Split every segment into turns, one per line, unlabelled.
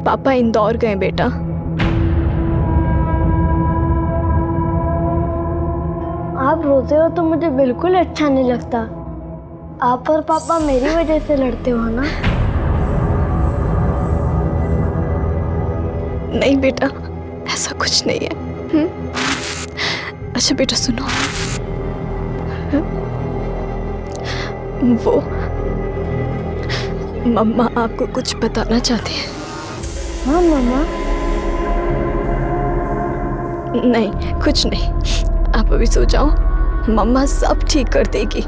पापा इंदौर गए बेटा।
आप रोते हो तो मुझे बिल्कुल अच्छा नहीं लगता। आप और पापा मेरी वजह से लड़ते हो ना?
नहीं बेटा, ऐसा कुछ नहीं है। अच्छा बेटा सुनो, वो मम्मा आपको कुछ बताना चाहती है।
हाँ मम्मा।
नहीं कुछ नहीं, आप अभी सो जाओ, मम्मा सब ठीक कर देगी।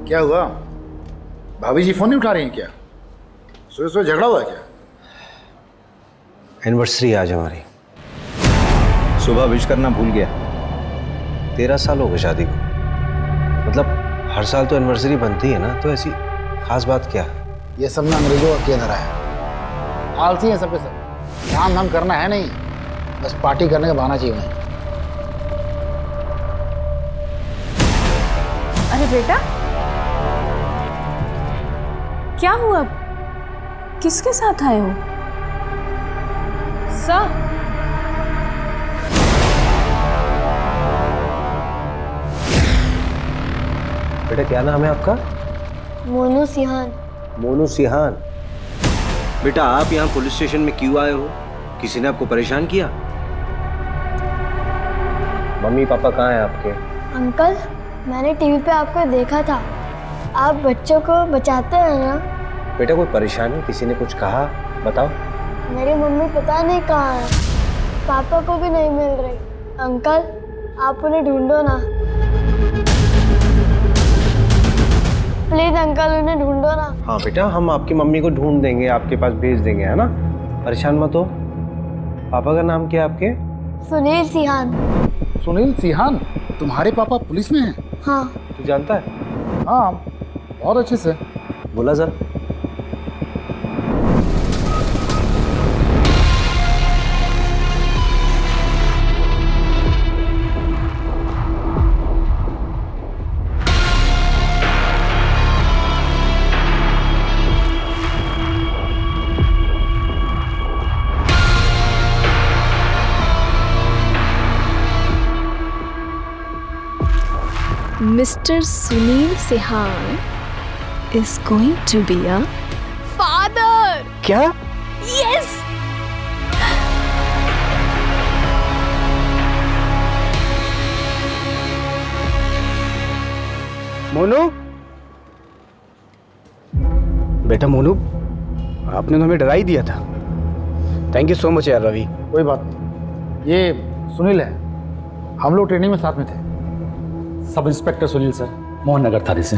क्या हुआ? भाभी जी फोन नहीं उठा रही हैं क्या? सुबह सुबह झगड़ा हुआ क्या?
एनिवर्सरी आज हमारी। सुबह विश करना भूल गया। 13 साल हो गए शादी को। मतलब हर साल तो एनिवर्सरी बनती है ना, तो ऐसी खास बात क्या है?
ये सब ना अंग्रेजों का किया धरा है। आलसी है सब के सब। काम धाम करना है नहीं, बस पार्टी करने का बहाना चाहिए उन्हें।
अरे बेटा, क्या हुआ? किसके साथ आए हो? सर,
बेटा क्या नाम है आपका?
मोनू सिहान।
मोनू सिहान। बेटा आप यहाँ पुलिस स्टेशन में क्यों आए हो? किसी ने आपको परेशान किया? मम्मी पापा कहाँ हैं आपके?
अंकल, मैंने टीवी पे आपको देखा था। आप बच्चों को बचाते हैं ना?
बेटा कोई परेशानी? किसी ने कुछ कहा? बताओ।
मेरी मम्मी पता नहीं कहाँ है, पापा को भी नहीं मिल रही। अंकल, आप उन्हें ढूंढो ना, प्लीज अंकल, उन्हें ढूंढो ना।
हाँ बेटा, हम आपकी मम्मी को ढूंढ देंगे, आपके पास भेज देंगे, है ना? परेशान मत हो। पापा का नाम क्या है आपके?
सुनील सिहान।
सुनील सिहान? तुम्हारे पापा पुलिस में हैं?
हाँ।
तू जानता है?
हाँ, बहुत अच्छे से।
बोला जरा।
Mr. Sunil Sihan is going to be a father.
क्या?
Yes.
मोनू, बेटा मोनू, आपने तो हमें डरा ही दिया था। थैंक यू सो मच यार रवि।
कोई बात नहीं, ये सुनील है, हम लोग ट्रेनिंग में साथ में थे।
Sub inspector Sunil sir, Mohan Nagar थाने से।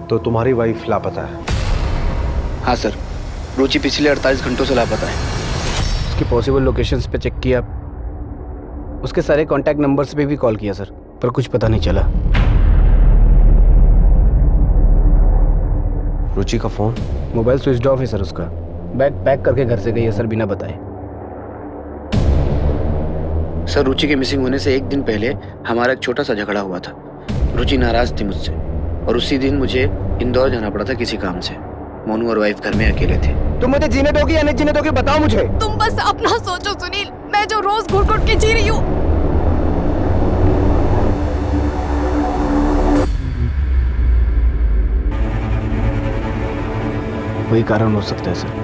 तो तुम्हारी वाइफ लापता है?
हाँ सर, रुचि पिछले 48 घंटों से लापता है।
उसकी पॉसिबल लोकेशंस पे चेक किया, उसके सारे कांटेक्ट नंबर्स पे भी कॉल किया सर, पर कुछ पता नहीं चला।
रुचि का फोन?
मोबाइल स्विच ऑफ है सर उसका। बैग पैक करके घर से गई है सर, बिना बताए।
सर, रुचि के मिसिंग होने से एक दिन पहले हमारा एक छोटा सा झगड़ा हुआ था। रुचि नाराज थी मुझसे और उसी दिन मुझे इंदौर जाना पड़ा था किसी काम से। मोनू और वाइफ घर में अकेले थे,
तुम मुझे जीने दोगी या नहीं जीने दोगी बताओ मुझे।
तुम बस अपना सोचो सुनील, मैं जो रोज घुट घुट के जी रही हूँ।
वही कारण हो सकता है सर।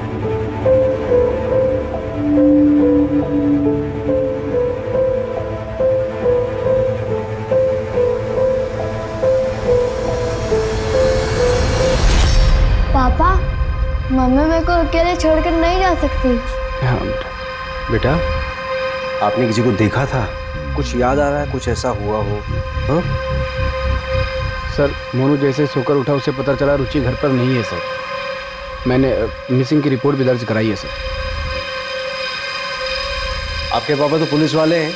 पापा, मम्मी मेरे को अकेले छोड़कर नहीं जा सकती।
हाँ
बेटा, आपने किसी को देखा था? कुछ याद आ रहा है? कुछ ऐसा हुआ हो? हाँ?
सर, मोनू जैसे सोकर उठा उसे पता चला रुचि घर पर नहीं है सर। मैंने मिसिंग की रिपोर्ट भी दर्ज कराई है सर।
आपके पापा तो पुलिस वाले हैं,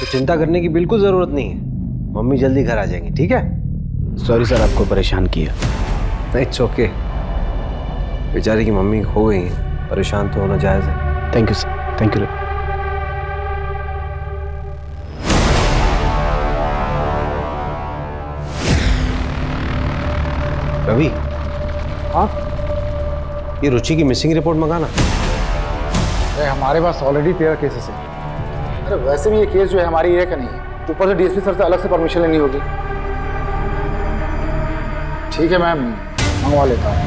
तो चिंता करने की बिल्कुल जरूरत नहीं है। मम्मी जल्दी घर आ जाएंगी, ठीक है?
सॉरी सर, आपको परेशान किया।
It's okay. बेचारी की मम्मी खो गई हैं, परेशान तो होना जायज़ है।
Thank you sir, thank you.
Ravi, हाँ, ये रुचि की मिसिंग रिपोर्ट मंगाना।
अरे हमारे पास ऑलरेडी 13 केसेस हैं। अरे वैसे भी ये केस जो है हमारी एरिया का नहीं है, ऊपर से डीएसपी सर से अलग से परमिशन लेनी होगी। ठीक है मैम, मंगवा लेता हूँ।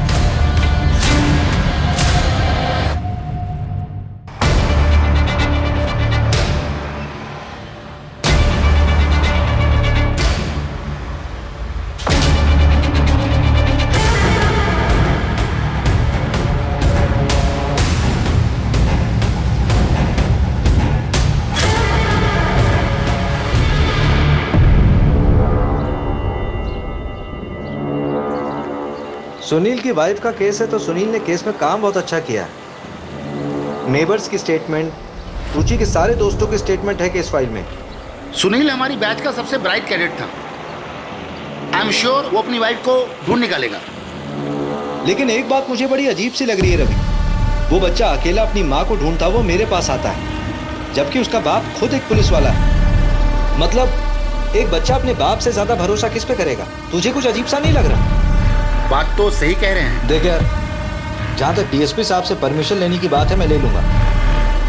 सुनील की वाइफ का केस है तो सुनील ने केस में काम बहुत अच्छा किया है। नेबर्स की स्टेटमेंट, रुचि के सारे दोस्तों की स्टेटमेंट है केस फाइल में।
सुनील हमारी बैच का सबसे ब्राइट कैडेट था। आई एम श्योर वो अपनी वाइफ को ढूंढ निकालेगा।
लेकिन एक बात मुझे बड़ी अजीब सी लग रही है रवि, वो बच्चा अकेला अपनी माँ को ढूंढता वो मेरे पास आता है, जबकि उसका बाप खुद एक पुलिस वाला है। मतलब एक बच्चा अपने बाप से ज्यादा भरोसा किस पे करेगा? तुझे कुछ अजीब सा नहीं लग रहा?
बात तो सही कह रहे हैं।
देख यार, जहाँ तक डीएसपी साहब से परमिशन लेने की बात है मैं ले लूंगा।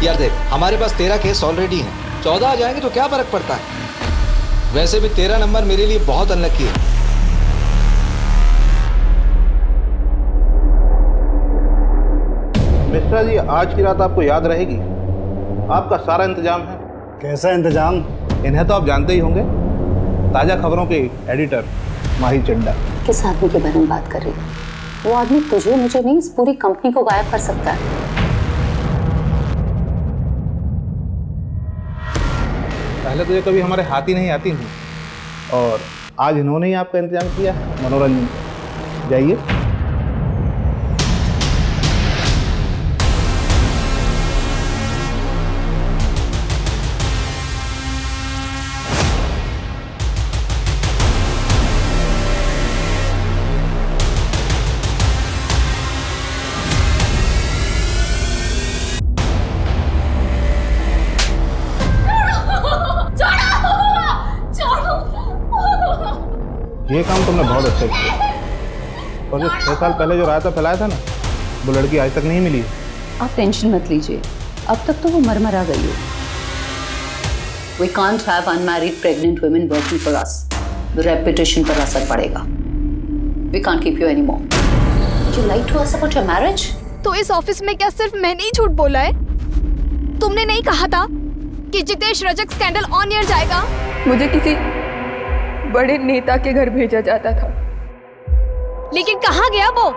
यार देख, हमारे पास 13 केस ऑलरेडी हैं, 14 आ जाएंगे तो क्या फर्क पड़ता है? वैसे भी 13 नंबर मेरे लिए बहुत अनलकी है।
मिश्रा जी, आज की रात आपको याद रहेगी। आपका सारा इंतजाम है।
कैसा इंतजाम?
इन्हें तो आप जानते ही होंगे, ताज़ा खबरों के एडिटर माही चड्डा।
किस आदमी के बारे में बात कर रही है? वो आदमी तुझे मुझे नहीं, इस पूरी कंपनी को गायब कर सकता है।
पहले तो ये कभी हमारे हाथ ही नहीं आती थी, और आज इन्होंने ही आपका इंतजाम किया। मनोरंजन, जाइए। ये काम तुमने बहुत अच्छा किया। और जो 6 साल पहले जो रायता फैलाया था ना, वो लड़की आज तक नहीं मिली।
आप टेंशन मत लीजिए, अब तक तो वो मर गई है। We can't have unmarried pregnant women working for us. The reputation पर असर पड़ेगा। We can't keep you anymore. Did you lie to us about your marriage?
तो इस ऑफिस में क्या सिर्फ मैंने ही झूठ बोला है? तुमने नहीं कहा था कि Jitesh Rajak scandal on air जाएगा?
मुझे किसी बड़े नेता के घर भेजा जाता था।
लेकिन कहाँ गया वो?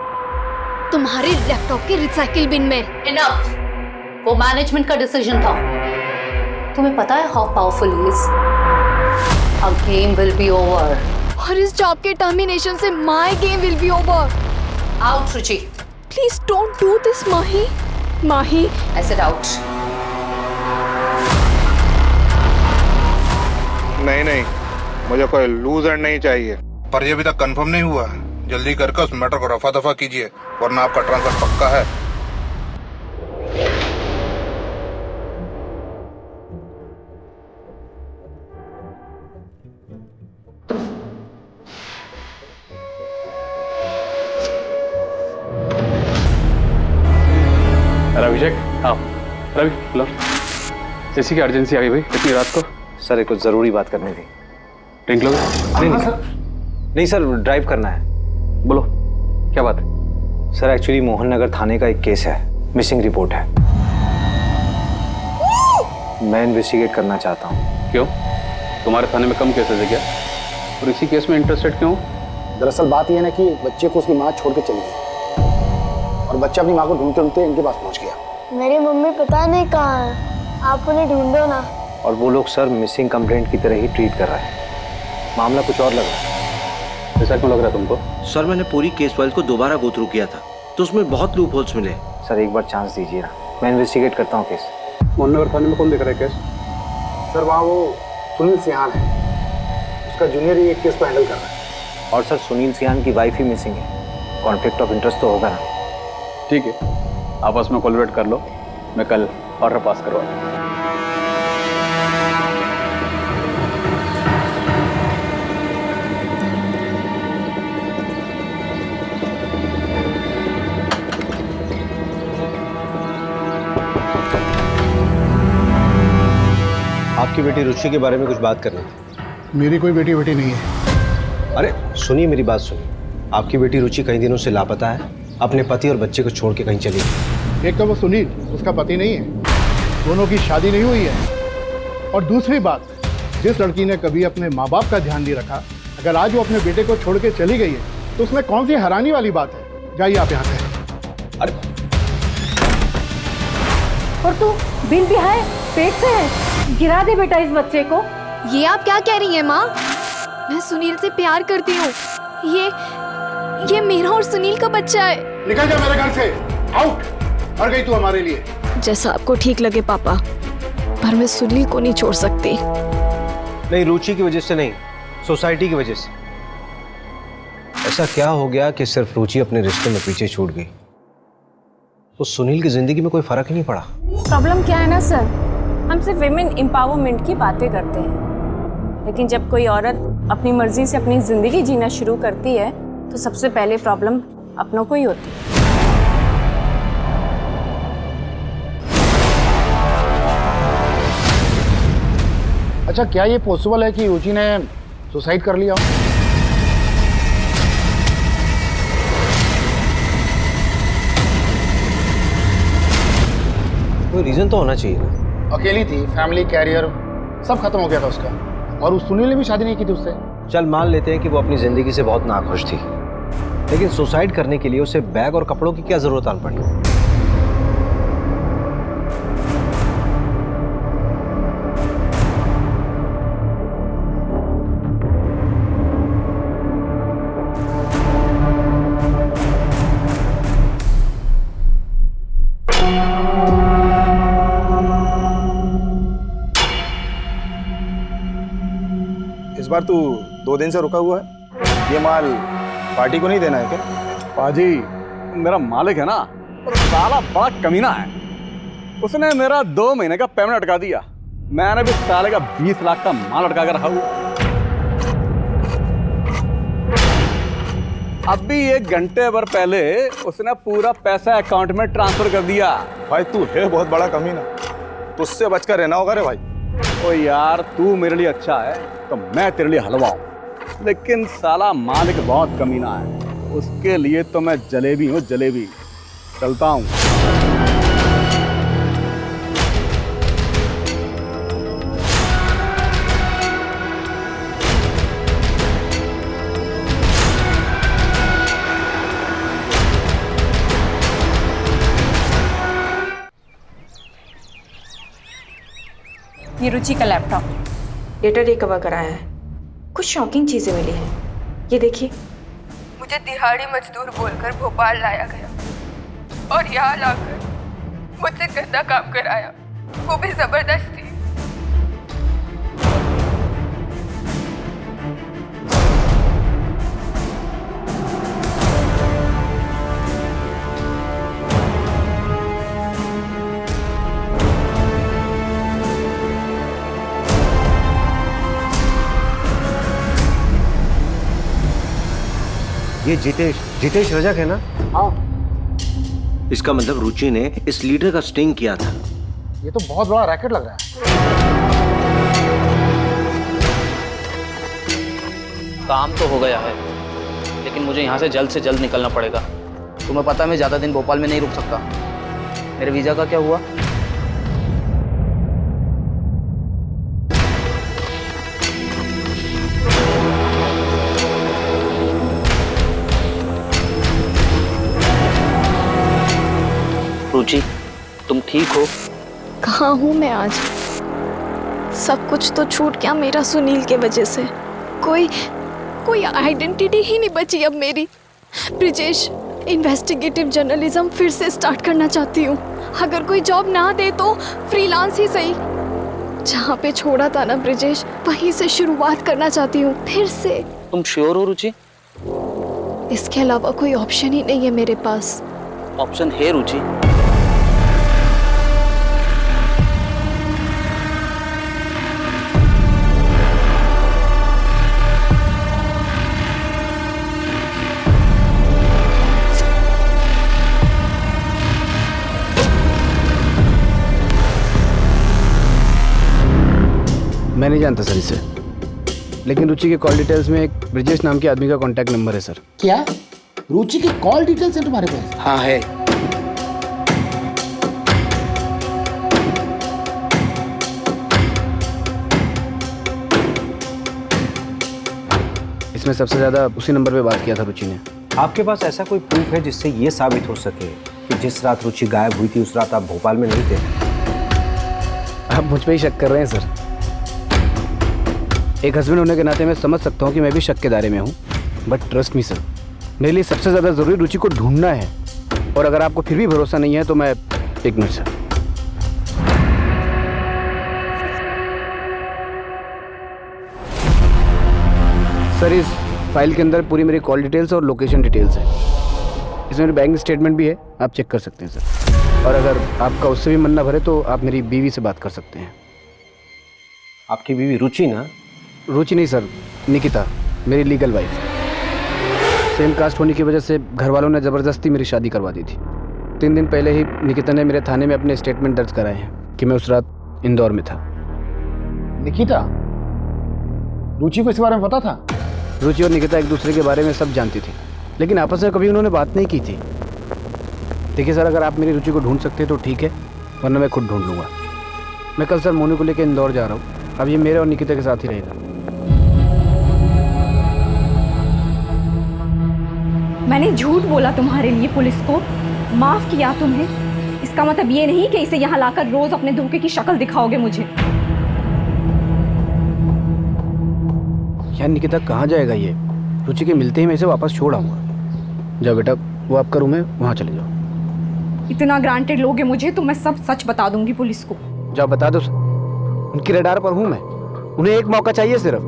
तुम्हारे लैपटॉप के रिसाइकिल बिन में।
Enough. वो मैनेजमेंट का डिसीजन था। तुम्हें पता है how powerful he is? Our game will be over.
और इस जॉब के टर्मिनेशन से my game will be over.
Out, Ruchi.
Please don't do this, Mahi. Mahi.
I said out.
नहीं, मुझे कोई लूजर नहीं चाहिए। पर ये अभी तक कंफर्म नहीं हुआ है। जल्दी करके उस मैटर को रफा दफा कीजिए, वरना आपका ट्रांसफर पक्का है।
हाँ रवि बोलो। जैसी की अर्जेंसी आ गई भाई इतनी रात को।
सर एक कुछ ज़रूरी बात करनी थी।
ड्रिंक लोगे?
नहीं सर, ड्राइव करना है।
बोलो क्या बात है?
सर एक्चुअली मोहन नगर थाने का एक केस है, मिसिंग रिपोर्ट है। मैं इन्वेस्टिगेट करना चाहता हूँ।
क्यों? तुम्हारे थाने में कम केसेस है क्या? और इसी केस में इंटरेस्टेड क्यों?
दरअसल बात यह है ना कि बच्चे को उसकी माँ छोड़ के चली गई और बच्चा अपनी माँ को ढूंढते ढूंढते इनके पास पहुंच गया।
मेरी मम्मी पता नहीं कहाँ है, आप उन्हें ढूंढो ना।
और वो लोग सर मिसिंग कंप्लेंट की तरह ही ट्रीट कर रहे हैं। मामला कुछ और लग रहा है।
ऐसा क्यों लग रहा है तुमको?
सर मैंने पूरी केस फाइल को दोबारा गो थ्रू किया था तो उसमें बहुत लूप होल्स मिले।
सर एक बार चांस दीजिए ना, मैं इन्वेस्टिगेट करता हूँ केस।
मोहन नगर थाने में कौन देख रहा है केस?
सर वहाँ वो सुनील सिहान है, उसका जूनियर ही एक केस को हैंडल कर रहा है।
और सर सुनील सिहान की वाइफ ही मिसिंग है, कॉन्फ्लिक्ट ऑफ इंटरेस्ट तो होगा ना।
ठीक है, आपस में कोलैबोरेट कर लो, मैं कल ऑर्डर पास करवाऊँ।
आपकी बेटी रुचि के बारे में कुछ बात करनी थी।
मेरी कोई बेटी नहीं है।
अरे सुनिए मेरी बात सुनिए, आपकी बेटी रुचि कई दिनों से लापता है, अपने पति और बच्चे को छोड़ के कहीं चली गई।
एक तो वो सुनील उसका पति नहीं है, दोनों की शादी नहीं हुई है। और दूसरी बात, जिस लड़की ने कभी अपने माँ बाप का ध्यान नहीं रखा, अगर आज वो अपने बेटे को छोड़ के चली गई है तो उसमें कौन सी हैरानी वाली बात है? जाइए आप यहाँ से।
अरे
और तू बिन भी है, पेट से है, गिरा दे बेटा इस बच्चे को।
ये आप क्या कह रही हैं माँ? मैं सुनील से प्यार करती हूँ। ये मेरा और सुनील का बच्चा है।
निकल जा मेरे घर से, आउट। मर गई तू हमारे लिए।
जैसा आपको ठीक लगे पापा, पर मैं सुनील को नहीं छोड़ सकती।
नहीं, रुचि की वजह से नहीं, सोसाइटी की वजह से। ऐसा क्या हो गया कि सिर्फ रुचि अपने रिश्ते में पीछे छूट गई? तो सुनील की जिंदगी में कोई फर्क ही नहीं पड़ा।
प्रॉब्लम क्या है ना सर, हम सिर्फ विमेन एम्पावरमेंट की बातें करते हैं, लेकिन जब कोई औरत अपनी मर्जी से अपनी जिंदगी जीना शुरू करती है तो सबसे पहले प्रॉब्लम अपनों को ही होती है।
अच्छा, क्या ये पॉसिबल है कि रुचि ने सुसाइड कर लिया?
कोई रीजन तो होना चाहिए ना।
अकेली थी, फैमिली, कैरियर सब खत्म हो गया था उसका, और उस सुनील ने भी शादी नहीं की थी उससे।
चल मान लेते हैं कि वो अपनी जिंदगी से बहुत नाखुश थी, लेकिन सुसाइड करने के लिए उसे बैग और कपड़ों की क्या जरूरत आन पड़ी?
इस बार तू 2 दिन से रुका हुआ है, ये माल पार्टी को नहीं देना है क्या?
पाजी, मेरा मालिक है ना, वो साला बड़ा कमीना है। उसने मेरा 2 महीने का पेमेंट अटका दिया। मैंने भी साले का 20 लाख का माल अटका कर रखा हुआ। अभी 1 घंटे भर पहले उसने पूरा पैसा अकाउंट में ट्रांसफर कर दिया।
भाई तू है बहुत बड़ा कमीना, तुझसे बचकर रहना होगा रे भाई।
ओ यार, तू मेरे लिए अच्छा है तो मैं तेरे लिए हलवा हूं, लेकिन साला मालिक बहुत कमीना है, उसके लिए तो मैं जलेबी हूँ, जलेबी। चलता हूँ।
ये रुचि का लैपटॉप, डेटा रिकवर कराया है, कुछ शॉकिंग चीजें मिली हैं। ये देखिए।
मुझे दिहाड़ी मजदूर बोलकर भोपाल लाया गया और यहाँ लाकर मुझसे गंदा काम कराया, वो भी जबरदस्ती।
ये जितेश रजक है ना?
हाँ।
इसका मतलब रुचि ने इस लीडर का स्टिंग किया था।
ये तो बहुत बड़ा रैकेट लग रहा है।
काम तो हो गया है, लेकिन मुझे यहाँ से जल्द निकलना पड़ेगा। तुम्हें पता है मैं ज़्यादा दिन भोपाल में नहीं रुक सकता। मेरे वीज़ा का क्या हुआ? रुचि, तुम ठीक हो?
कहाँ हूँ मैं आज? सब कुछ तो छूट गया मेरा सुनील के वजह से। कोई आइडेंटिटी ही नहीं बची अब मेरी। ब्रिजेश, इन्वेस्टिगेटिव जर्नलिज्म फिर से स्टार्ट करना चाहती हूँ। अगर कोई जॉब ना दे तो फ्रीलांस ही सही। जहाँ पे छोड़ा था ना ब्रिजेश, वहीं से शुरुआत करना चाहती हूँ फिर से।
तुम श्योर हो रुचि?
इसके अलावा कोई ऑप्शन ही नहीं है मेरे पास।
ऑप्शन है रुचि। मैं नहीं जानता सर इसे, लेकिन रुचि के कॉल डिटेल्स में एक ब्रिजेश नाम के आदमी का कांटेक्ट नंबर है सर।
क्या रुचि की कॉल डिटेल्स है तुम्हारे पास?
हाँ है। इसमें सबसे ज्यादा उसी नंबर पे बात किया था रुचि ने।
आपके पास ऐसा कोई प्रूफ है जिससे ये साबित हो सके कि जिस रात रुचि गायब हुई थी उस रात आप भोपाल में नहीं थे?
आप मुझ पे ही शक कर रहे हैं सर। एक हस्बैंड होने के नाते मैं समझ सकता हूँ कि मैं भी शक के दायरे में हूँ, बट ट्रस्ट मी सर, मेरे लिए सबसे ज़्यादा ज़रूरी रुचि को ढूंढना है। और अगर आपको फिर भी भरोसा नहीं है तो मैं एक मिनट सर, इस फाइल के अंदर पूरी मेरी कॉल डिटेल्स और लोकेशन डिटेल्स है। इसमें मेरी बैंक स्टेटमेंट भी है, आप चेक कर सकते हैं सर। और अगर आपका उससे भी मन ना भरे तो आप मेरी बीवी से बात कर सकते हैं।
आपकी बीवी रुचि ना?
रुचि नहीं सर, निकिता, मेरी लीगल वाइफ। सेम कास्ट होने की वजह से घर वालों ने ज़बरदस्ती मेरी शादी करवा दी थी। 3 दिन पहले ही निकिता ने मेरे थाने में अपने स्टेटमेंट दर्ज कराए हैं कि मैं उस रात इंदौर में था।
निकिता, रुचि को इस बारे में पता था?
रुचि और निकिता एक दूसरे के बारे में सब जानती थी, लेकिन आपस में कभी उन्होंने बात नहीं की थी। देखिए सर, अगर आप मेरी रुचि को ढूंढ सकते हैं तो ठीक है, वरना मैं खुद ढूंढ लूँगा। मैं कल सर मोनू को लेकर इंदौर जा रहा हूँ। अब ये मेरे और निकिता के साथ ही रहेगा।
मैंने झूठ बोला तुम्हारे लिए पुलिस को, माफ किया तुम्हें। इसका मतलब ये नहीं कि इसे यहाँ लाकर रोज अपने धोखे की शक्ल दिखाओगे मुझे।
यार निकिता कहाँ जाएगा ये? रुचि के मिलते ही मैं इसे वापस छोड़ आऊँगा। जाओ बेटा, वो आपका रूम है, वहाँ चले जाओ।
इतना ग्रांटेड लोगे मुझे तो मैं सब सच बता दूंगी पुलिस को।
जाओ बता दो, उनकी रडार पर हूँ मैं। उन्हें एक मौका चाहिए सिर्फ।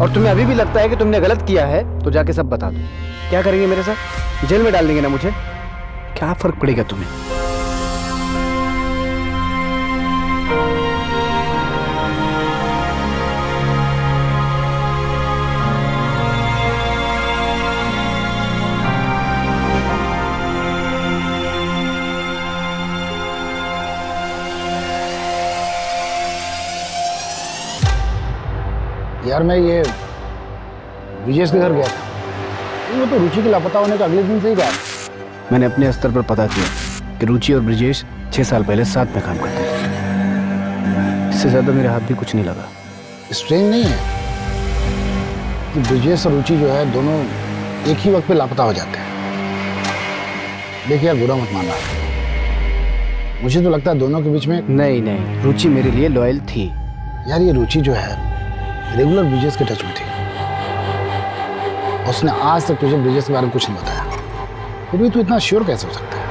और तुम्हें अभी भी लगता है कि तुमने गलत किया है तो जाके सब बता दो। क्या करेंगे मेरे साथ? जेल में डाल देंगे ना मुझे? क्या फर्क पड़ेगा तुम्हें?
यार मैं ये ब्रिजेश के घर गया था, वो तो रुचि के लापता होने का अगले दिन से ही गया।
मैंने अपने स्तर पर पता किया कि रुचि और ब्रिजेश 6 साल पहले साथ में काम करते थे। इससे ज़्यादा मेरे हाथ भी कुछ नहीं लगा।
स्ट्रेंज नहीं है कि ब्रिजेश और रुचि जो है दोनों एक ही वक्त पे लापता हो जाते हैं। देखिए यार, बुरा मत मानना, मुझे तो लगता है दोनों के बीच में।
नहीं, रुचि मेरे लिए लॉयल थी।
यार ये रुचि जो है रेगुलर ब्रिजेश के टच में थी। उसने आज तक तुझे ब्रिजेश के बारे में कुछ नहीं बताया, फिर भी तू इतना श्योर कैसे हो सकता है?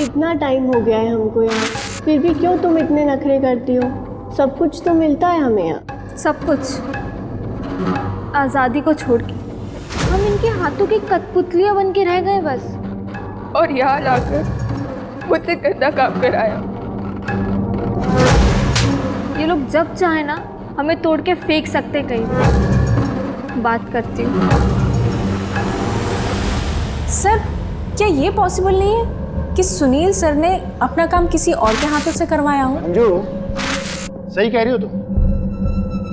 इतना टाइम हो गया है हमको यहाँ, फिर भी क्यों तुम इतने नखरे करती हो? सब कुछ तो मिलता है हमें यहाँ।
सब कुछ आज़ादी को छोड़ के हम इनके हाथों की कठपुतलियाँ बन के रह गए बस।
और यहाँ लाकर मुझसे गंदा काम कराया।
ये लोग जब चाहे ना हमें तोड़ के फेंक सकते कहीं।
बात करती हूँ।
सर, क्या ये पॉसिबल नहीं है कि सुनील सर ने अपना काम किसी और के हाथों से करवाया हो?
अंजू, सही कह रही हो तुम।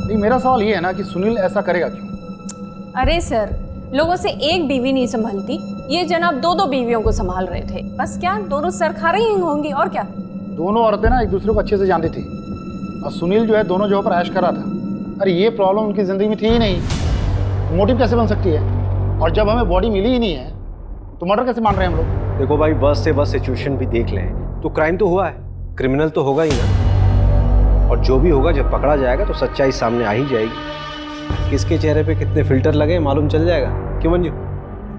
नहीं, मेरा सवाल ये है ना कि सुनील ऐसा करेगा क्यों?
अरे सर, लोगों से एक बीवी नहीं संभालती, ये जनाब 2-2 बीवियों को संभाल रहे थे। बस क्या, दोनों सर खा रही होंगी और क्या।
दोनों औरतें ना एक दूसरे को अच्छे से जानती थी और सुनील जो है दोनों जगह पर ऐश कर रहा था। अरे ये प्रॉब्लम उनकी ज़िंदगी में थी ही नहीं, मोटिव कैसे बन सकती है? और जब हमें बॉडी मिली ही नहीं है तो मर्डर कैसे मान रहे हैं हम लोग?
देखो भाई, वर्स्ट से वर्स्ट सिचुएशन भी देख लें तो क्राइम तो हुआ है, क्रिमिनल तो होगा ही ना। और जो भी होगा जब पकड़ा जाएगा तो सच्चाई सामने आ ही जाएगी। किसके चेहरे पे कितने फिल्टर लगे मालूम चल जाएगा। क्यों मंजू?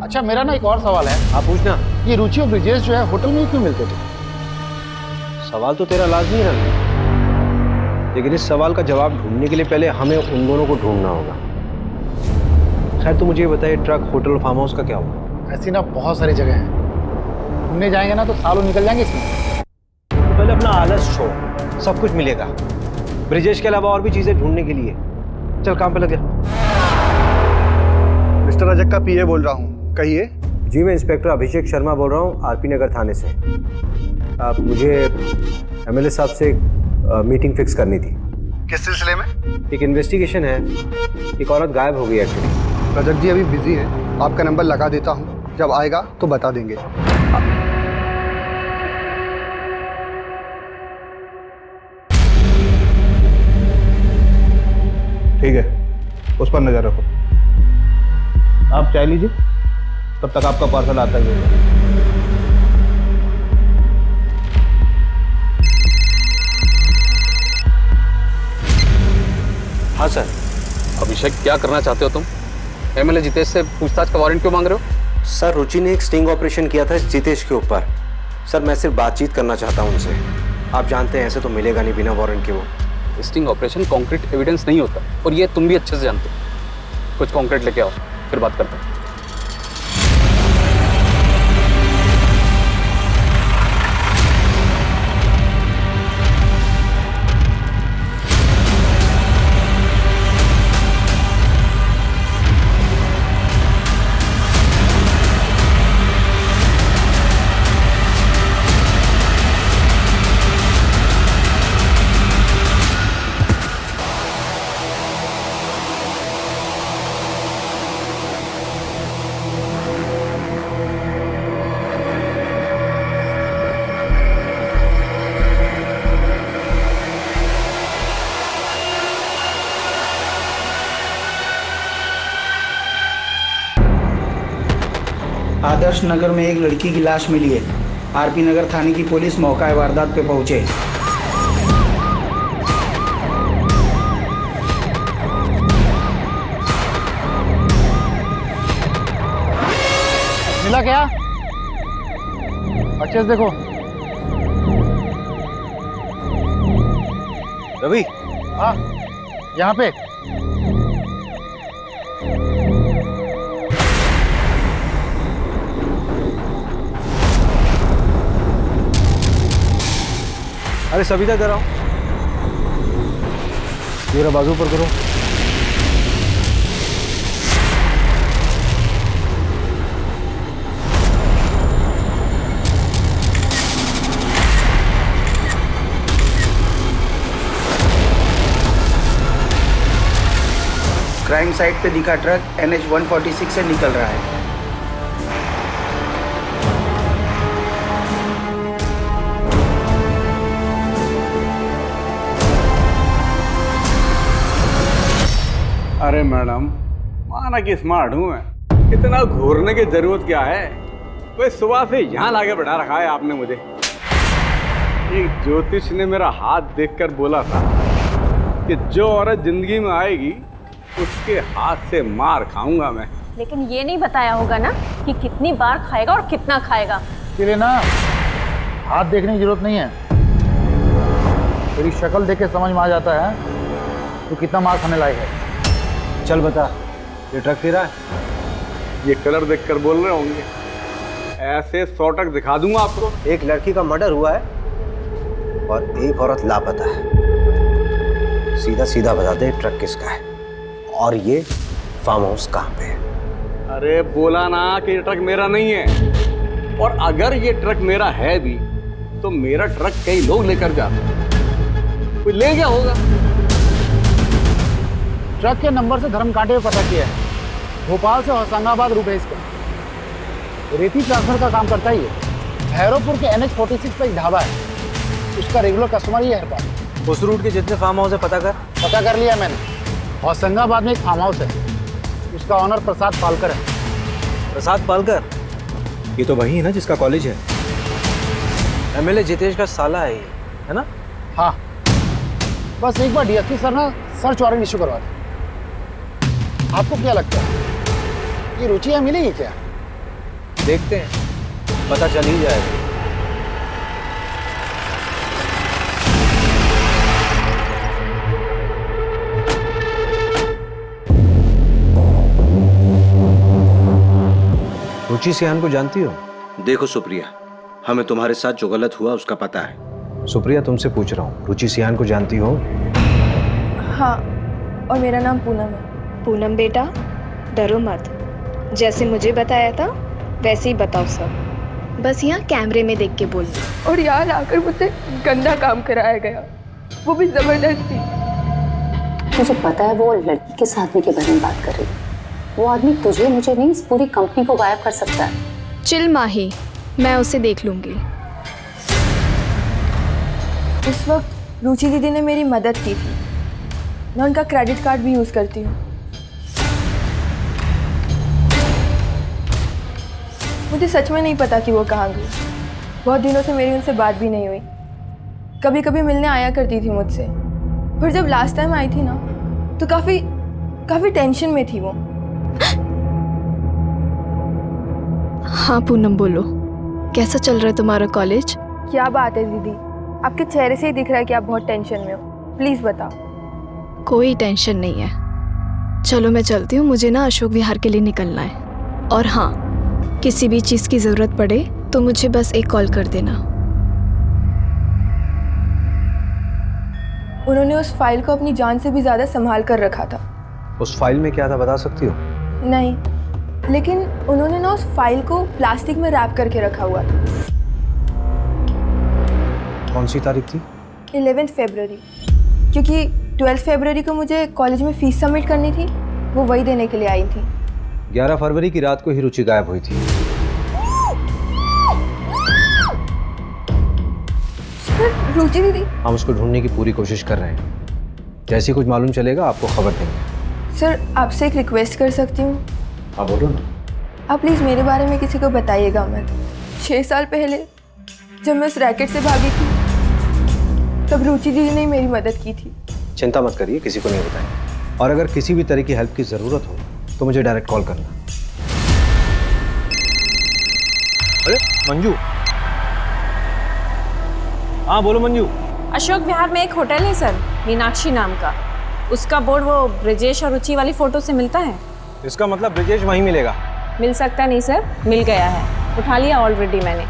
अच्छा, मेरा ना एक और सवाल है।
आप पूछना।
ये रुचि और ब्रिजेश जो है होटल में ही क्यों मिलते थे?
सवाल तो तेरा लाजमी है, लेकिन इस सवाल का जवाब ढूंढने के लिए पहले हमें उन दोनों को ढूंढना होगा। खैर, तो मुझे ये बताइए, ट्रक, होटल, फार्म हाउस का क्या हुआ?
ऐसी ना बहुत सारी जगह हैं, घूमने जाएंगे ना तो सालों निकल जाएंगे इसमें।
तो पहले अपना आलस छोड़, सब कुछ मिलेगा। ब्रिजेश के अलावा और भी चीजें ढूंढने के लिए। चल काम पे लग जा।
मिस्टर रजक का पीए बोल रहा हूँ, कहिए।
जी, मैं इंस्पेक्टर अभिषेक शर्मा बोल रहा हूँ, आरपी नगर थाने से। आप मुझे एमएलए साहब से मीटिंग फिक्स करनी थी।
किस सिलसिले में?
एक इन्वेस्टिगेशन है, एक औरत गायब हो गई एक्चुअली।
रजक जी अभी बिजी है, आपका नंबर लगा देता हूँ, जब आएगा तो बता देंगे। ठीक है, उस पर नजर रखो। आप चाय लीजिए, तब तक आपका पार्सल आता ही होगा।
हाँ सर। अभिषेक, क्या करना चाहते हो तुम? एमएलए जितेश से पूछताछ का वारंट क्यों मांग रहे हो?
सर, रुचि ने एक स्टिंग ऑपरेशन किया था जितेश के ऊपर। सर, मैं सिर्फ बातचीत करना चाहता हूँ उनसे। आप जानते हैं ऐसे तो मिलेगा नहीं बिना वारंट के। वो
स्टिंग ऑपरेशन कॉन्क्रीट एविडेंस नहीं होता, और ये तुम भी अच्छे से जानते हो। कुछ कॉन्क्रीट लेके आओ, फिर बात करते हैं।
आदर्श नगर में एक लड़की की लाश मिली है। आरपी नगर थाने की पुलिस मौका वारदात पे पहुंचे।
मिला क्या? अच्छे से देखो।
रवि।
हाँ, यहाँ पे।
अरे सविता, कराओ। मेरा बाजू पर करो।
क्राइम साइट पे दिखा ट्रक NH 146 से निकल रहा है।
अरे मैडम, माना कि स्मार्ट हूँ मैं, इतना घूरने की जरूरत क्या है? वही सुबह से यहाँ लाके बैठा रखा है आपने मुझे। एक ज्योतिष ने मेरा हाथ देखकर बोला था कि जो औरत जिंदगी में आएगी उसके हाथ से मार खाऊंगा मैं।
लेकिन ये नहीं बताया होगा ना कि कितनी बार खाएगा और कितना खाएगा।
इसके लिए ना हाथ देखने की जरूरत नहीं है, तेरी शक्ल देख के समझ में आ जाता है तू कितना मार खाने लायक है।
चल बता, ये ट्रक तेरा है?
ये कलर देखकर बोल रहे होंगे, ऐसे 100 ट्रक दिखा दूंगा आपको।
एक लड़की का मर्डर हुआ है और एक औरत लापता है। सीधा सीधा बताते ट्रक किसका है, और ये फार्म हाउस कहाँ पे है?
अरे बोला ना कि ये ट्रक मेरा नहीं है, और अगर ये ट्रक मेरा है भी तो मेरा ट्रक कई लोग लेकर जाते, कोई ले गया होगा।
ट्रक के नंबर से धर्मकांटे पे पता किया है, भोपाल से होशंगाबाद रूट है इसका। रेती ट्रांसफर का काम करता ही है। भैरवपुर के NH46 पे एक ढाबा है, उसका रेगुलर कस्टमर ही है हरपाल।
उस रूट के जितने फार्म हाउस है पता कर
लिया मैंने। होशंगाबाद में एक फार्म हाउस है, उसका ऑनर प्रसाद पालकर है।
प्रसाद पालकर? ये तो वही है ना जिसका कॉलेज है। MLA जितेश का साला है ये, है ना?
हाँ, बस एक बार DSP सर ना सर्च वारंट इशू करवा दें। आपको क्या लगता है ये रुचि यहाँ मिलेगी क्या?
देखते हैं, पता चल ही जाएगा। रुचि सियान को जानती हो?
देखो सुप्रिया, हमें तुम्हारे साथ जो गलत हुआ उसका पता है।
सुप्रिया तुमसे पूछ रहा हूँ, रुचि सियान को जानती हो?
हाँ, और मेरा नाम पूनम है।
पूनम बेटा, डरो मत। जैसे मुझे बताया था वैसे ही बताओ सब। बस यहाँ कैमरे में देख के बोलना।
और यहाँ लाकर मुझसे गंदा काम कराया गया, वो भी जबरदस्ती।
मुझे पता है वो लड़की किस आदमी के बारे में बात कर रही है। वो आदमी तुझे मुझे नहीं, इस पूरी कंपनी को गायब कर सकता है।
चिल माही, मैं उसे देख लूंगी।
उस वक्त रुचि दीदी ने मेरी मदद की थी। मैं उनका क्रेडिट कार्ड भी यूज करती हूँ। मुझे सच में नहीं पता कि वो कहाँ गई। बहुत दिनों से मेरी उनसे बात भी नहीं हुई। कभी कभी मिलने आया करती थी मुझसे, पर जब लास्ट टाइम आई थी ना तो काफी टेंशन में थी वो।
हाँ पूनम बोलो, कैसा चल रहा है तुम्हारा कॉलेज?
क्या बात है दीदी, आपके चेहरे से ही दिख रहा है कि आप बहुत टेंशन में हो। प्लीज बताओ।
कोई टेंशन नहीं है, चलो मैं चलती हूँ, मुझे ना अशोक विहार के लिए निकलना है। और हाँ, किसी भी चीज़ की ज़रूरत पड़े तो मुझे बस एक कॉल कर देना।
उन्होंने उस फाइल को अपनी जान से भी ज़्यादा संभाल कर रखा था।
उस फाइल में क्या था बता सकती हो?
नहीं, लेकिन उन्होंने ना उस फाइल को प्लास्टिक में रैप करके रखा हुआ था।
कौन सी तारीख थी?
11 फरवरी, क्योंकि 12 फरवरी को मुझे कॉलेज में फीस सबमिट करनी थी, वो वही देने के लिए आई थी।
11 फरवरी की रात को ही रुचि गायब हुई थी।
रुचि दीदी?
हम उसको ढूंढने की पूरी कोशिश कर रहे हैं, जैसे कुछ मालूम चलेगा आपको खबर देंगे।
सर, आपसे एक रिक्वेस्ट कर सकती हूँ?
आप बोलो ना।
आप प्लीज़ मेरे बारे में किसी को बताइएगा मत। 6 साल पहले जब मैं उस रैकेट से भागी थी तब रुचि दीदी ने मेरी मदद की थी।
चिंता मत करिए, किसी को नहीं बताएं। और अगर किसी भी तरह की हेल्प की ज़रूरत हो तो मुझे डायरेक्ट कॉल करना। अरे मंजू। हाँ बोलो मंजू।
अशोक विहार में एक होटल है सर, मीनाक्षी नाम का। उसका बोर्ड वो ब्रिजेश और रुचि वाली फोटो से मिलता है।
इसका मतलब ब्रिजेश वहीं मिलेगा?
मिल सकता नहीं सर, मिल गया है, उठा लिया ऑलरेडी मैंने।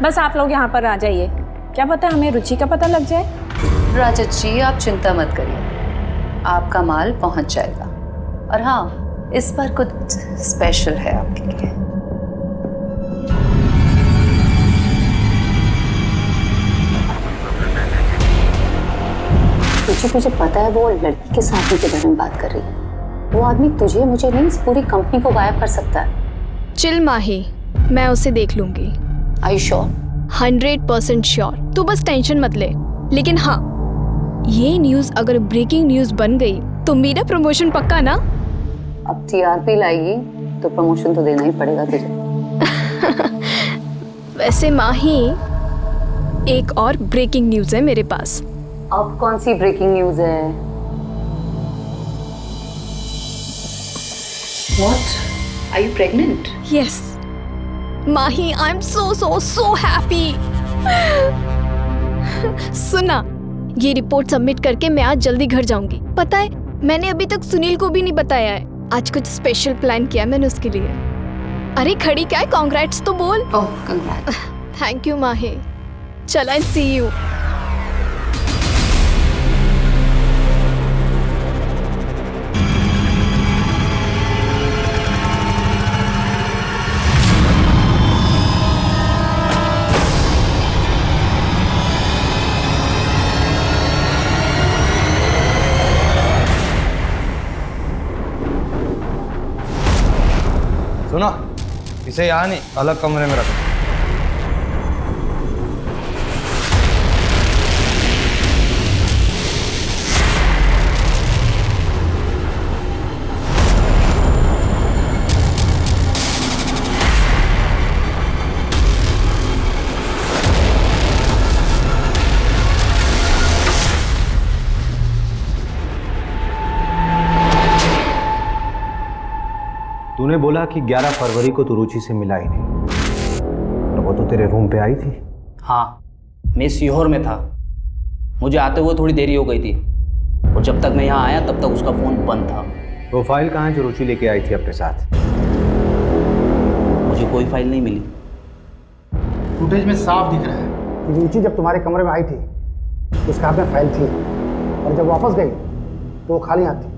बस आप लोग यहाँ पर आ जाइए, क्या पता हमें रुचि का पता लग जाए।
राजत जी आप चिंता मत करिए, आपका माल पहुँच जाएगा। और हाँ, इस बार कुछ स्पेशल है आपके लिए। मुझे पता है वो लड़की किस आदमी के बारे में बात कर रही है। वो आदमी तुझे मुझे नहीं, इस पूरी कंपनी को गायब कर सकता है।
चिल माही, मैं उसे देख लूंगी।
Are you sure?
100% श्योर। तू बस टेंशन मत ले। लेकिन हाँ, ये न्यूज़ अगर ब्रेकिंग न्यूज़ बन गई तो मेरा प्रमोशन पक्का ना?
अब TRP लाएगी तो प्रमोशन तो देना ही पड़ेगा तुझे।
वैसे माही, एक और ब्रेकिंग न्यूज़ है मेरे पास।
अब कौन सी ब्रेकिंग न्यूज़ है? What? Are you pregnant?
Yes. Mahi, I'm so happy. सुना, ये रिपोर्ट सबमिट करके मैं आज जल्दी घर जाऊंगी। पता है, मैंने अभी तक सुनील को भी नहीं बताया है। आज कुछ स्पेशल प्लान किया मैंने उसके लिए। अरे खड़ी क्या है, कांग्रेट्स तो बोल।
ओह कांग्रेट्स।
थैंक यू माही। चल आई सी यू।
इसे यहाँ नहीं, अलग कमरे में रखो।
तूने बोला कि 11 फरवरी को तू रुचि से मिला ही नहीं, और वो तो तेरे रूम पे आई थी।
हाँ, मैं सीहोर में था। मुझे आते हुए थोड़ी देरी हो गई थी, और जब तक मैं यहाँ आया तब तक उसका फ़ोन बंद था।
वो फाइल कहाँ है जो रुचि लेके आई थी अपने साथ?
मुझे कोई फाइल नहीं मिली।
फुटेज में साफ दिख रहा है कि रुचि जब तुम्हारे कमरे में आई थी तो उसके हाथ में फाइल थी, और जब वापस गई तो वो खाली हाथ थी।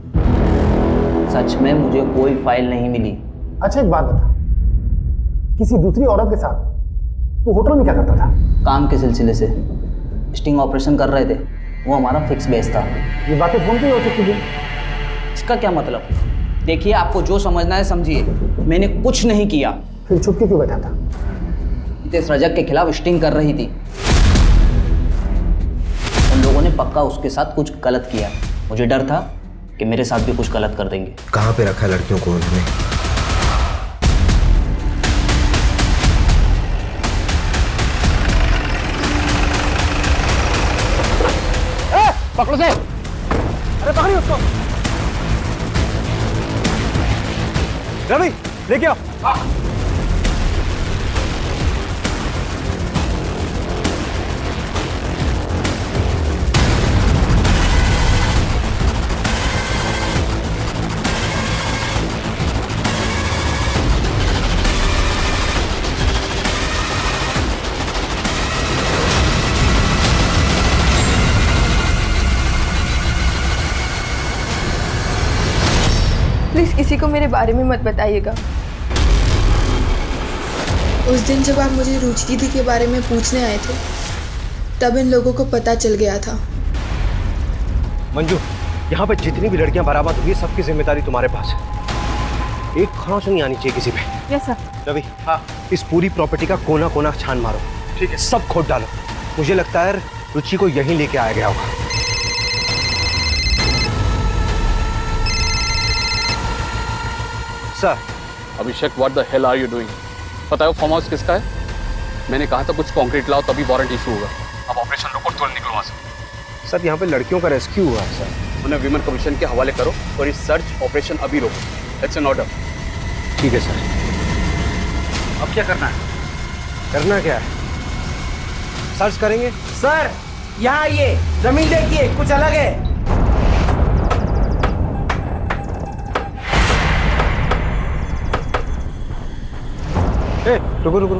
सच में मुझे कोई फाइल नहीं मिली।
अच्छा एक बात बता, किसी दूसरी औरत के साथ तू होटल में क्या करता था?
काम के सिलसिले से स्टिंग ऑपरेशन कर रहे थे, वो हमारा फिक्स बेस था।
ये बातें फोन पे हो सकती थी।
इसका क्या मतलब? देखिए, आपको जो समझना है समझिए, मैंने कुछ नहीं किया।
फिर छुप के क्यों बैठा था?
नितेश रजक के खिलाफ स्टिंग कर रही थी। उन लोगों ने पक्का उसके साथ कुछ गलत किया। मुझे डर था कि मेरे साथ भी कुछ गलत कर देंगे।
कहाँ पे रखा लड़कियों को उन्होंने?
पकड़ो से! अरे पकड़िए उसको!
रवि, लेके आओ।
प्लीज किसी को मेरे बारे में मत बताइएगा।
उस दिन जब आप मुझे रुचि दीदी के बारे में पूछने आए थे, तब इन लोगों को पता चल गया था।
मंजू, यहाँ पे जितनी भी लड़कियां बरामद हुई, सबकी जिम्मेदारी तुम्हारे पास है। एक खरोंच नहीं आनी चाहिए किसी पे।
Yes sir.
रवि, हाँ, इस पूरी प्रॉपर्टी का कोना कोना छान मारो। ठीक है, सब खोद डालो। मुझे लगता है रुचि को यहीं लेके आया गया होगा। Sir.
Abhishek, what the hell are you doing? पता है वो फार्म हाउस किसका है? मैंने कहा था कुछ कंक्रीट लाओ तभी वारंट इशू होगा। अब ऑपरेशन रोको, तुरंत निकलो वहाँ से।
सर, यहाँ पे लड़कियों का रेस्क्यू हुआ है सर।
उन्हें विमेन कमीशन के हवाले करो और इस सर्च ऑपरेशन अभी रोको। It's an order.
ठीक है सर।
अब क्या करना है?
करना क्या है? सर्च करेंगे।
सर, यहाँ आइए, जमीन देखिए, कुछ अलग है।
रुको रुको।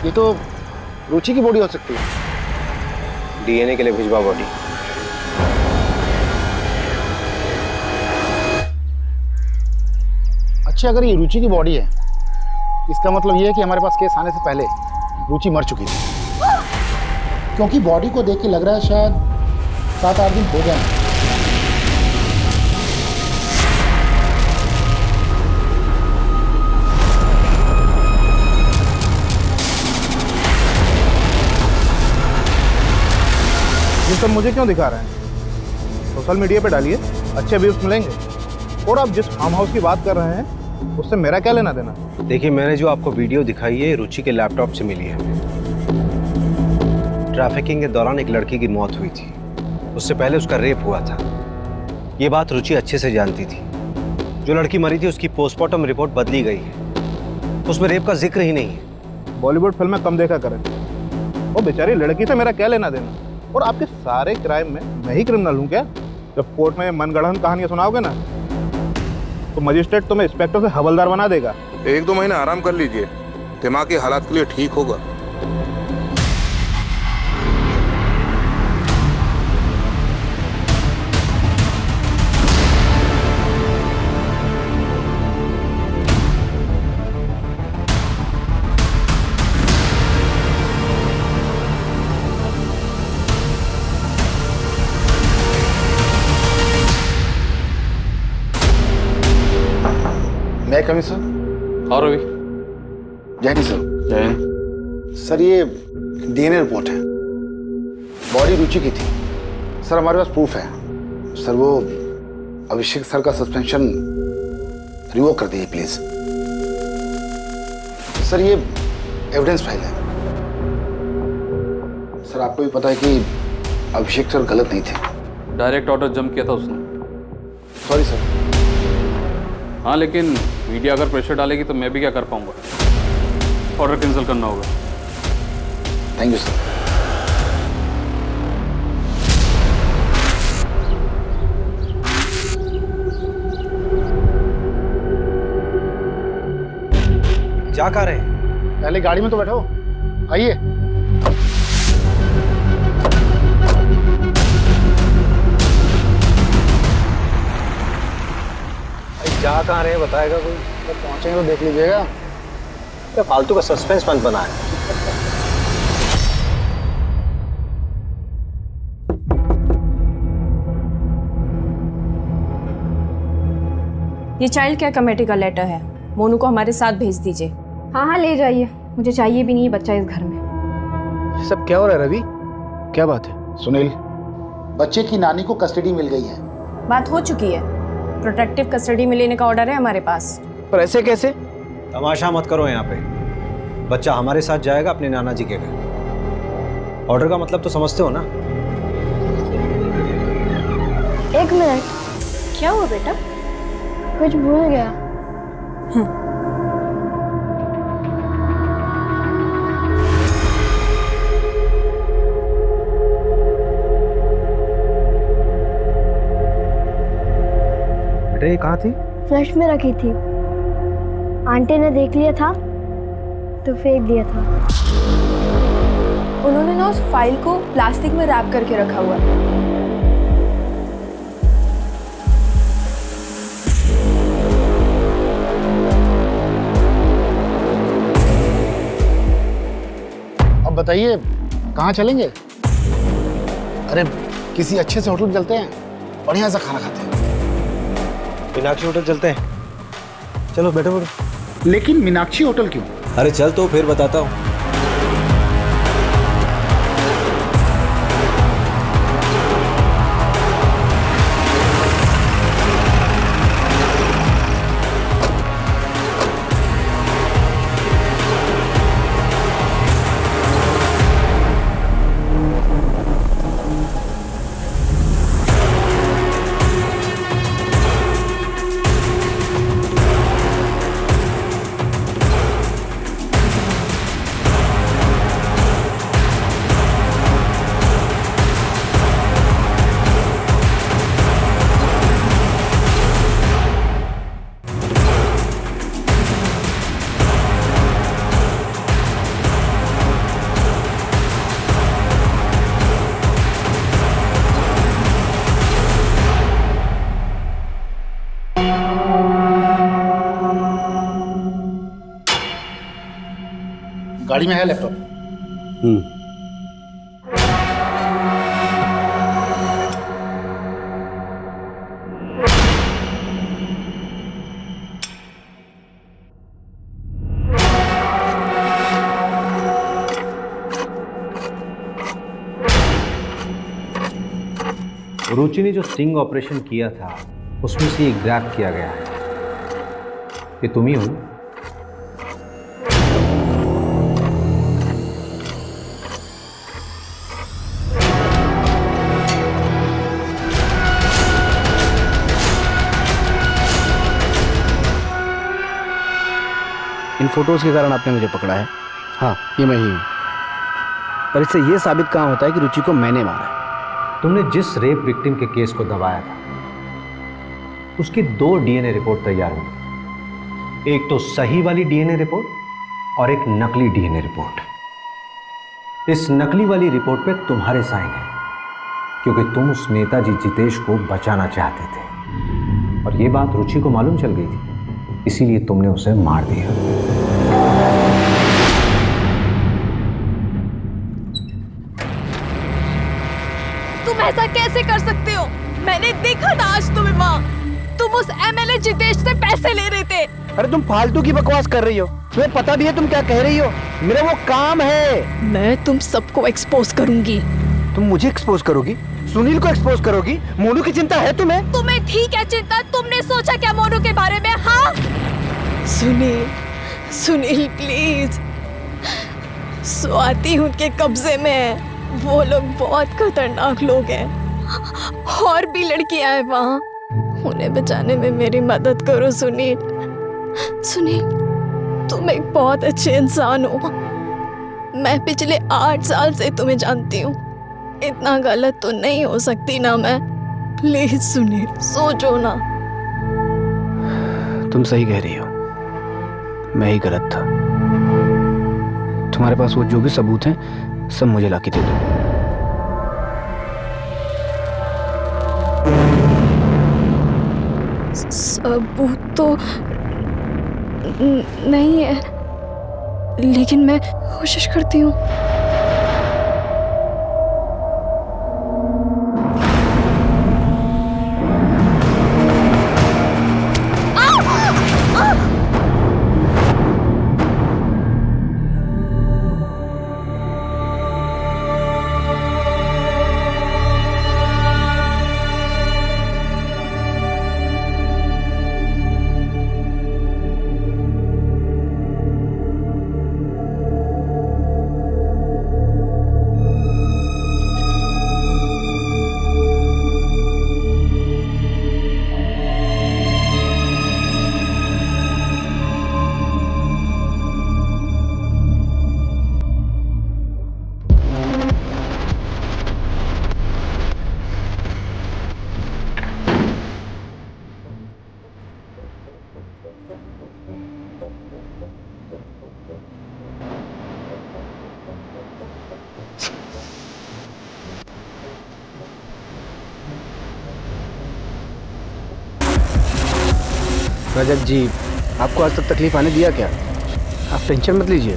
ये तो रुचि की बॉडी हो सकती है।
डीएनए के लिए भिजवा बॉडी।
अच्छा, अगर ये रुचि की बॉडी है, इसका मतलब ये है कि हमारे पास केस आने से पहले रुचि मर चुकी थी, क्योंकि बॉडी को देख के लग रहा है शायद 7-8 दिन हो गए।
ये सब मुझे क्यों दिखा रहे हैं? सोशल मीडिया पे डालिए, अच्छे व्यूज मिलेंगे। और आप जिस फार्म हाउस की बात कर रहे हैं, उससे मेरा क्या लेना देना?
देखिए, मैंने जो आपको वीडियो दिखाई है, रुचि के लैपटॉप से मिली है। ट्रैफिकिंग के दौरान एक लड़की की मौत हुई थी, उससे पहले उसका रेप हुआ था। ये बात रुचि अच्छे से जानती थी। जो लड़की मरी थी उसकी पोस्टमार्टम रिपोर्ट बदली गई है, उसमें रेप का जिक्र ही नहीं है।
बॉलीवुड फिल्में कम देखा करें। वो बेचारी लड़की से मेरा क्या लेना देना? और आपके सारे क्राइम में मैं ही क्रिमिनल हूँ क्या? जब कोर्ट में मनगढ़ंत कहानियां सुनाओगे ना, तो मजिस्ट्रेट तुम्हें इंस्पेक्टर से हवलदार बना देगा।
1-2 महीने आराम कर लीजिए, दिमागी हालात के लिए ठीक होगा।
मैं कमी सर।
और रवि?
जय हिंद सर।
जय हिंद।
सर ये डीएनए रिपोर्ट है, बॉडी रुचि की थी सर। हमारे पास प्रूफ है सर। वो अभिषेक सर का सस्पेंशन रिवोक कर दीजिए प्लीज सर। ये एविडेंस फाइल है सर। आपको भी पता है कि अभिषेक सर गलत नहीं थे।
डायरेक्ट ऑर्डर जंप किया था उसने।
Sorry sir.
हाँ, लेकिन मीडिया अगर प्रेशर डालेगी तो मैं भी क्या कर पाऊंगा। ऑर्डर कैंसिल करना होगा।
Thank you sir.
जा कहाँ रहे हैं?
पहले गाड़ी में तो बैठो, आइए।
जा कहाँ रहे हैं बताएगा कोई?
तो पहुंचेंगे तो देख लीजिएगा।
क्या फालतू का सस्पेंस मत बना है।
ये चाइल्ड केयर कमेटी का लेटर है, मोनू को हमारे साथ भेज दीजिए।
हाँ हाँ ले जाइए, मुझे चाहिए भी नहीं है बच्चा इस घर में।
ये सब क्या हो रहा है रवि? क्या बात है?
सुनील, बच्चे की नानी को कस्टडी मिल गई है।
बात हो चुकी है, प्रोटेक्टिव कस्टडी में लेने का ऑर्डर है हमारे पास।
पर ऐसे कैसे?
तमाशा मत करो यहाँ पे। बच्चा हमारे साथ जाएगा अपने नाना जी के घर। ऑर्डर का मतलब तो समझते हो ना?
एक मिनट।
क्या हुआ बेटा?
कुछ भूल गया।
बेटा ये कहाँ थी?
फ्लश में रखी थी, आंटी ने देख लिया था तो फेंक दिया था।
उन्होंने ना उस फाइल को प्लास्टिक में रैप करके रखा हुआ था।
अब बताइए कहाँ चलेंगे? अरे किसी अच्छे से होटल चलते हैं, बढ़िया सा खाना खाते हैं।
मीनाक्षी होटल चलते हैं। चलो बैठो बैठो।
लेकिन मीनाक्षी होटल क्यों?
अरे चल तो फिर बताता हूँ।
गाड़ी में है लैपटॉप।
रुचि ने जो स्टिंग ऑपरेशन किया था उसमें से ये ग्रैब किया गया है। ये तुम ही हो?
इन फोटोज के कारण आपने मुझे पकड़ा है। हाँ, ये मैं ही हूँ। पर इससे ये साबित कहाँ होता है कि रुचि को मैंने मारा है।
तुमने जिस रेप विक्टिम के केस को दबाया था उसकी 2 डीएनए रिपोर्ट तैयार हुई। एक तो सही वाली डीएनए रिपोर्ट और एक नकली डीएनए रिपोर्ट। इस नकली वाली रिपोर्ट पे तुम्हारे साइन है क्योंकि तुम उस नेताजी जितेश को बचाना चाहते थे और ये बात रुचि को मालूम चल गई थी, इसीलिए तुमने उसे मार दिया।
तुम ऐसा कैसे कर सकते हो? मैंने देखा था आज तुम्हें वहां। तुम उस एमएलए जितेश से पैसे ले रहे थे।
अरे तुम फालतू की बकवास कर रही हो, तुम्हें पता भी है तुम क्या कह रही हो? मेरा वो काम है।
मैं तुम सबको एक्सपोज करूंगी।
तुम मुझे एक्सपोज करोगी? सुनील को एक्सपोज करोगी? मोनू की चिंता है तुम्हें?
तुम्हें ठीक है चिंता? तुमने सोचा क्या मोनू के बारे में? हाँ सुनील, सुनील प्लीज, स्वाति उनके कब्जे में है। वो लोग बहुत खतरनाक लोग हैं, और भी लड़कियां हैं वहाँ। उन्हें बचाने में मेरी मदद करो सुनील। सुनील, तुम एक बहुत अच्छे इंसान हो। मैं पिछले 8 साल से तुम्हें जानती हूँ। इतना गलत तो नहीं हो सकती ना मैं। प्लीज सुनील, सोचो ना।
तुम सही कह रही हो, मैं ही गलत था। तुम्हारे पास वो जो भी सबूत हैं सब मुझे लाके दे दो।
सबूत तो नहीं है, लेकिन मैं कोशिश करती हूँ।
रजत जी, आपको आज तक तकलीफ आने दिया क्या? आप टेंशन मत लीजिए,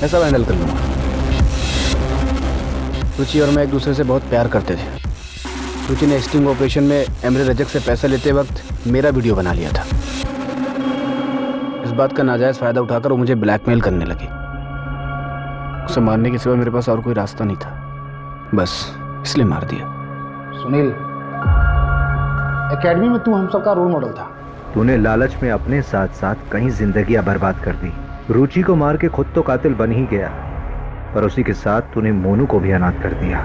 मैं सब हैंडल कर लूँगा। रुचि और मैं एक दूसरे से बहुत प्यार करते थे। रुचि ने स्टिंग ऑपरेशन में एमरे रजक से पैसा लेते वक्त मेरा वीडियो बना लिया था। इस बात का नाजायज़ फ़ायदा उठाकर वो मुझे ब्लैकमेल करने लगी। उसे मारने के सिवा मेरे पास और कोई रास्ता नहीं था, बस इसलिए मार दिया।
सुनील, एकेडमी में तू हम सबका रोल मॉडल था।
तूने लालच में अपने साथ साथ कई जिंदगियां बर्बाद कर दी। रुचि को मार के खुद तो कातिल बन ही गया, पर उसी के साथ तूने मोनू को भी अनाथ कर दिया।